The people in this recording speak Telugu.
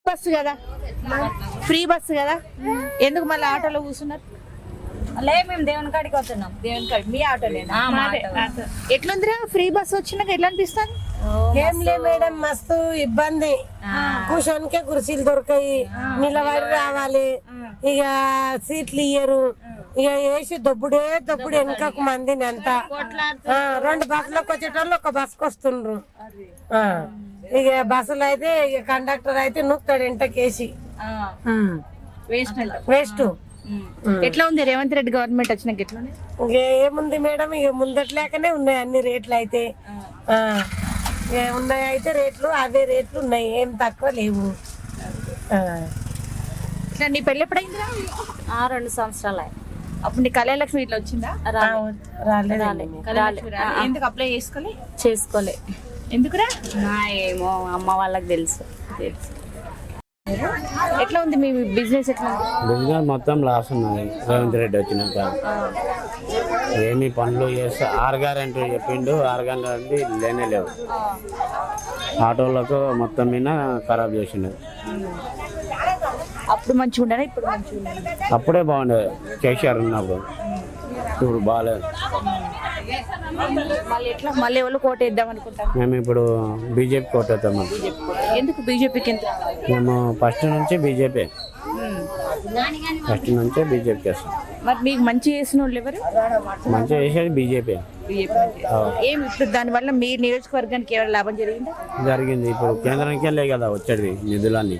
బస్సు కదా, ఫ్రీ బస్సు కదా, ఎందుకు మళ్ళీ ఆటోలో కూర్చున్నారు? లే మేము దేవుని కాడికి వస్తున్నాం. దేవుని కాడ మీ ఆటోలేనా? ఎట్లుందిరా ఫ్రీ బస్సు వచ్చినాక ఎట్లా అనిపిస్తుంది? ఏం లే మేడం, మస్తు ఇబ్బంది. కూర్చోనికే కుర్చీలు దొరకాయి, నిలబడి రావాలి, ఇక సీట్లు ఇయ్యరు, ఇక వేసి దొబ్బుడు వెనకకు మందిని అంతా. 2 బస్సులకు వచ్చేటోళ్ళు 1 బస్సుకు వస్తుండ్రు. ఇక బస్సులు అయితే ఇక కండక్టర్ అయితే నూకుతాడు ఎంటకేసి. వేస్ట్. ఎట్లా ఉంది రేవంత్ రెడ్డి గవర్నమెంట్ వచ్చినాక? ఎట్లా ఉంది? ఇక ఏముంది మేడం, ఇక ముందట్లేకనే ఉన్నాయి అన్ని రేట్లు అయితే. ఉన్నాయి అయితే రేట్లు అవే రేట్లు ఉన్నాయి, ఏం తక్కువ లేవు. ఇట్లా నీ పెళ్ళి ఎప్పుడైందిరా? 2 సంవత్సరాలు. అప్పుడు నీ కళ్యాణలక్ష్మి ఇట్లా వచ్చిందా? ఎందుకు అప్లై చేసుకోలే? ఎందుకురా? ఏమో అమ్మ వాళ్ళకి తెలుసు. ఎట్లా ఉంది మీ బిజినెస్? ఎట్లా ఉంది? బిజినెస్ మొత్తం లాస్ ఉన్నాయి రేవంత్ రెడ్డి వచ్చినాక. ఏమి పనులు చేస్తే 6 గ్యారెంటీ చెప్పిండు, 6 గ్యారెంటీ లేనే లేవు. ఆటోలకు మొత్తం మీద ఖరాబ్ చేసిండు. అప్పుడు మంచిగా ఉండేనా? ఇప్పుడు మంచిగా ఉండేనా? అప్పుడే బాగుండేది కేసీఆర్ ఉన్నప్పుడు, ఇప్పుడు బాగాలేదు. మళ్ళీ ఎవరు కోట వేద్దాం అనుకుంటారు? మేము ఇప్పుడు బీజేపీ కోటేస్తాం. ఎందుకు బీజేపీకి? మేము ఫస్ట్ నుంచి బీజేపీ చేస్తాం. మరి మీకు మంచి చేసిన వాళ్ళు ఎవరు? మంచిగా చేసేది బీజేపీ. ఏం ఇప్పుడు దానివల్ల మీ నియోజకవర్గానికి ఏమైనా లాభం జరిగిందా? జరిగింది. ఇప్పుడు కేంద్రానికే లే కదా వచ్చేది నిధులన్నీ.